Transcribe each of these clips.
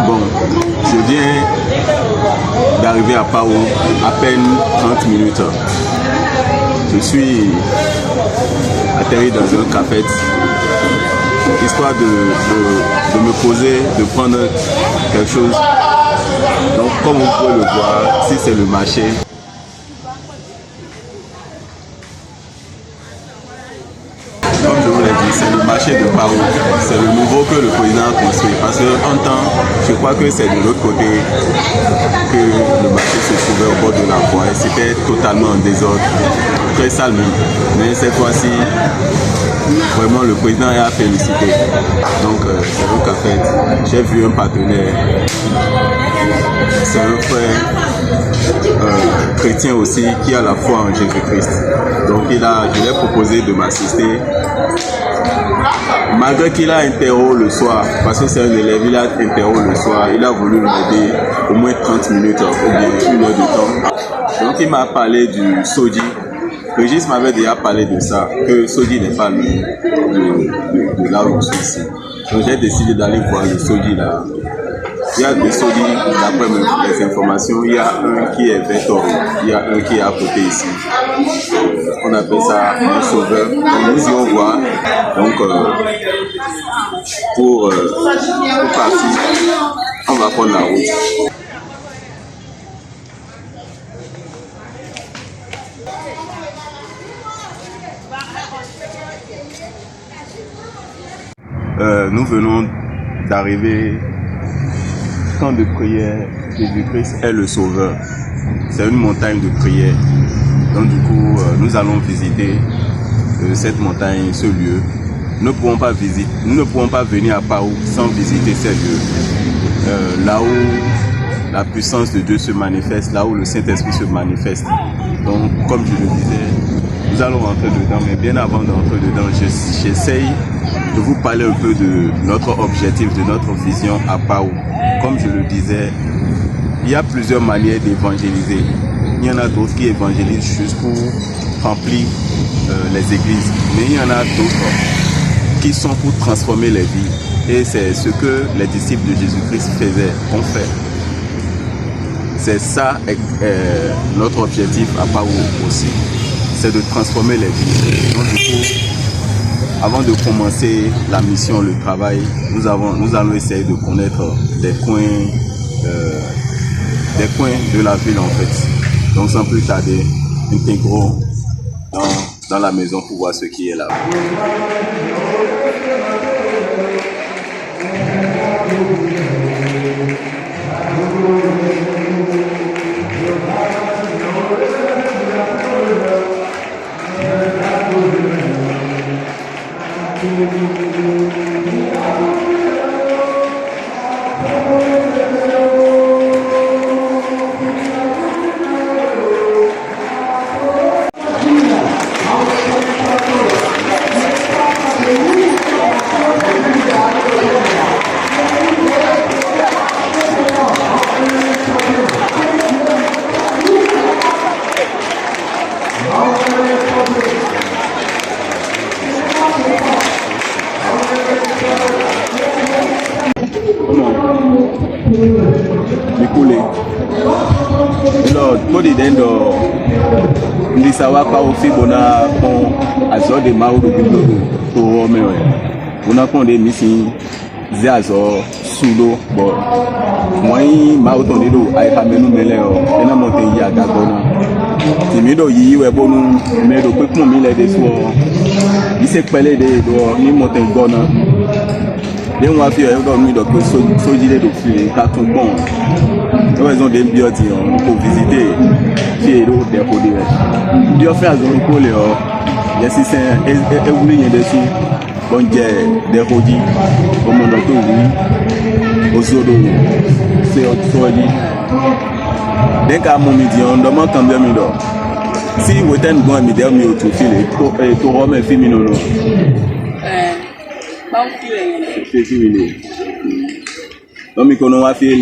Bon, je viens d'arriver à Pau à peine 30 minutes. Je suis atterri dans un café, histoire de me poser, de prendre quelque chose. Donc comme vous pouvez le voir, si c'est le marché. Comme je vous l'ai dit, c'est le marché de Pau. C'est le nouveau que le président a construit. Parce qu'en temps, je crois que c'est de l'autre côté que le marché se trouvait au bord de la voie. Et c'était totalement en désordre, très sale même. Mais cette fois-ci, vraiment le président est à féliciter. Donc c'est un café. J'ai vu un partenaire. C'est un frère chrétien aussi qui a la foi en Jésus-Christ. Donc je lui ai proposé de m'assister. Malgré qu'il a interro le soir, parce que c'est un élève, il a interro le soir, il a voulu m'aider au moins 30 minutes ou bien 1 heure de temps. Donc il m'a parlé du Soji. Régis m'avait déjà parlé de ça, que Soji n'est pas loin de là où je suis ici. Donc j'ai décidé d'aller voir le Soji là. Il y a des Soji, d'après mes informations, il y a un qui est Vetor, il y a un qui est à côté ici. On appelle ça un sauveur. Donc nous irons voir. Donc pour partir, on va prendre la route. Nous venons d'arriver camp de prière. Jésus-Christ est le sauveur. C'est une montagne de prière. Donc du coup, nous allons visiter cette montagne, ce lieu. Nous ne pourrons pas venir à Pau sans visiter ces lieux. Là où la puissance de Dieu se manifeste, là où le Saint-Esprit se manifeste. Donc, comme je le disais, nous allons rentrer dedans, mais bien avant d'entrer dedans, j'essaye de vous parler un peu de notre objectif, de notre vision à Pau. Comme je le disais, il y a plusieurs manières d'évangéliser. Il y en a d'autres qui évangélisent juste pour remplir les églises. Mais il y en a d'autres qui sont pour transformer les vies. Et c'est ce que les disciples de Jésus-Christ ont fait. C'est ça notre objectif à Pau aussi. C'est de transformer les vies. Donc du coup, avant de commencer la mission, le travail, nous allons essayer de connaître des coins de la ville en fait. Donc sans plus tarder, intégrons dans la maison pour voir ce qui est là. Dentro ndisawa pa ofi bona pon azo de mawu do bibo to mewe bona pon de misi ze azo sulo bo moi mawu to nido ai ha menu mele o ena mo te ya gagona timido yi we bonu me do pe pon mi le de so yi se pele de do ni mo te gona de won afi e do mi do pe soji de do fi ta tun bon. Ils ont des biotes pour visiter chez l'eau des produits. Ils ont fait un zone pour les hors. Il y a si c'est un évolué dessus. Bon, il y a des produits. Au monde autour, au solo, c'est autre chose. Dès qu'à mon midi, on demande combien de dollars. Si vous êtes un bon midi, on va tout filer. Tout rome est féminin. C'est féminin. Donc, on va faire.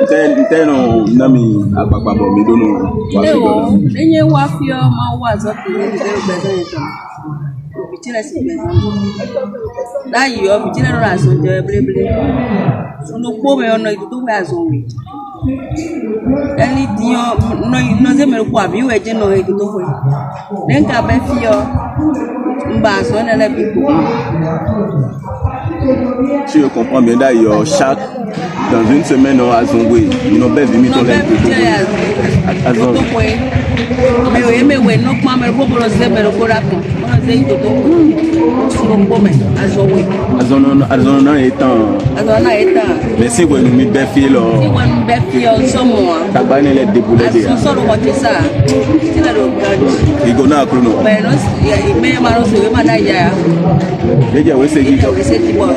Nteno nami akpakpabo mi dono enye wafio ma wazo kule bezo yeto petit là c'est bien. Là il y a petit là dans la zone de blé. Nous pouvons on a tout à zone. Elle dit nous aimons quoi bien ou est non et tout quoi. D'un cas ben fille base on a la bible. Si je comprends bien d'ailleurs, dans une semaine à Zongwe, nous avons mis ton lait à Zongwe. Mais oui, non, moi, mais vous le savez, mais le corps on a dit tout sur le pomme à Zongwe. À Zongwe étant. Mais si vous nous mettez bien fil, si vous nous mettez bien fil, moi. T'as pas les déboulés déjà. Si vous avez ça, c'est la localité. Il connaît à Clono. Mais non, mais malheureusement, c'est vraiment d'ailleurs. Déjà, oui, c'est qui? C'est qui bon.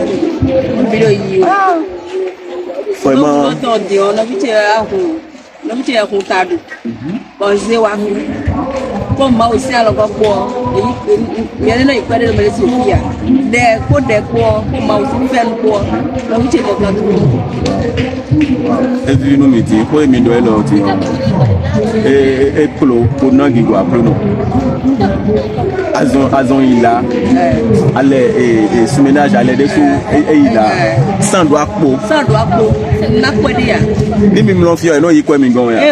Vraiment. On a vu que à comptable. Bon, je vois comme moi aussi à l'envoi il y a des fois de me laisser dire des codes des quoi comme moi aussi faire quoi donc tu es et puis nous mettons quoi mais doit l'autre et pour nous qui doit pour nous azon il a allez et ce ménage allait dessous et il a sans doigt n'a quoi dire ni même l'enfant non il quoi mais gon ya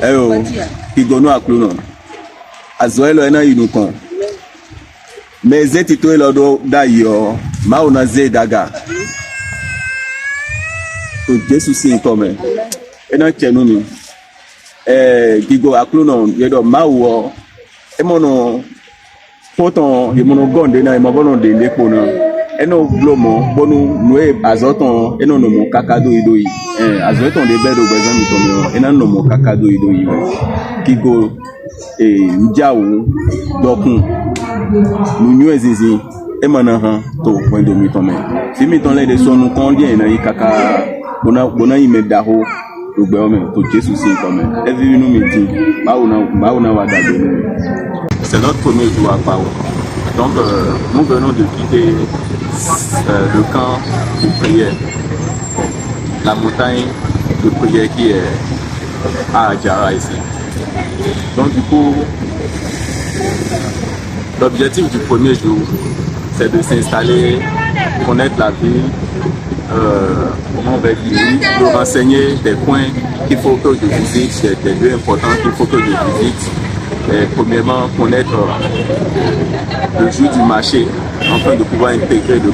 eh oh qui donne à clono azoelo ena inukon mais zetito elodo d'ailleurs mauna zedaga to Jesus sin comme ena chenuni gigo à clono yedo mawo e mono poton e mono gonde na e mono de lepona eno blomo bonu noe azoton eno no mo kakado idoi azoton de bedo bezan mi tomo ena no mo kakado idoi gigo njawu dokun nunyu ezizi emana han to point de mi tomo fi mi ton le de sonu kon die na yikaka bona yime daho ogbe o me to Jesus sin comme every nu mi ti bauna wa dade. C'est notre premier jour à Pau. Donc nous venons de quitter le camp de prière, la montagne de prière qui est à Adjara ici. Donc du coup, l'objectif du premier jour, c'est de s'installer, connaître la ville, comment on va dire, de renseigner des points qu'il faut que je visite, des lieux importants qu'il faut que je visite. Et premièrement, connaître le jour du marché, afin de pouvoir intégrer le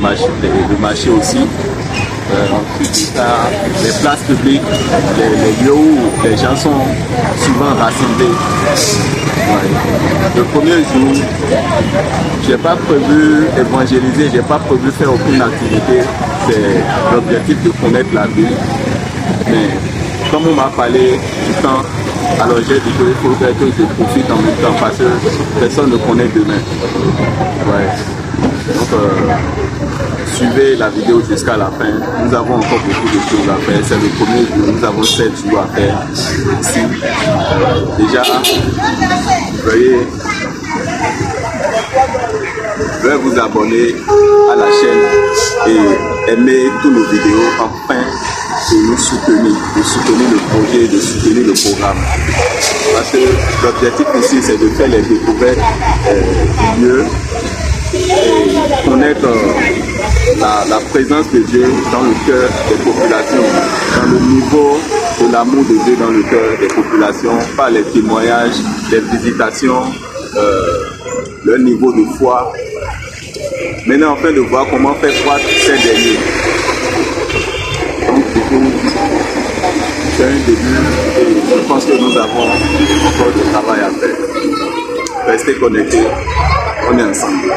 marché aussi. Ensuite, les places publiques, les lieux où les gens sont souvent rassemblés. Ouais. Le premier jour, je n'ai pas prévu évangéliser, je n'ai pas prévu faire aucune activité. C'est l'objectif de connaître la ville. Mais comme on m'a parlé du temps, alors j'ai dit qu'il faudrait que je profite en même temps parce que personne ne connaît demain. Ouais. Donc, suivez la vidéo jusqu'à la fin. Nous avons encore beaucoup de choses à faire. C'est le premier jour. Nous avons 7 jours à faire ici. Déjà, veuillez vous abonner à la chaîne et aimer toutes nos vidéos afin de nous soutenir, le projet, de soutenir le programme. Parce que l'objectif ici, c'est de faire les découvertes du lieu et connaître la présence de Dieu dans le cœur des populations, dans le niveau de l'amour de Dieu dans le cœur des populations, par les témoignages, les visitations, leur niveau de foi. Maintenant, enfin, de voir comment faire croître ces derniers. Donc, du coup, c'est un début et je pense que nous avons encore du travail à faire. Restez connectés, on est ensemble.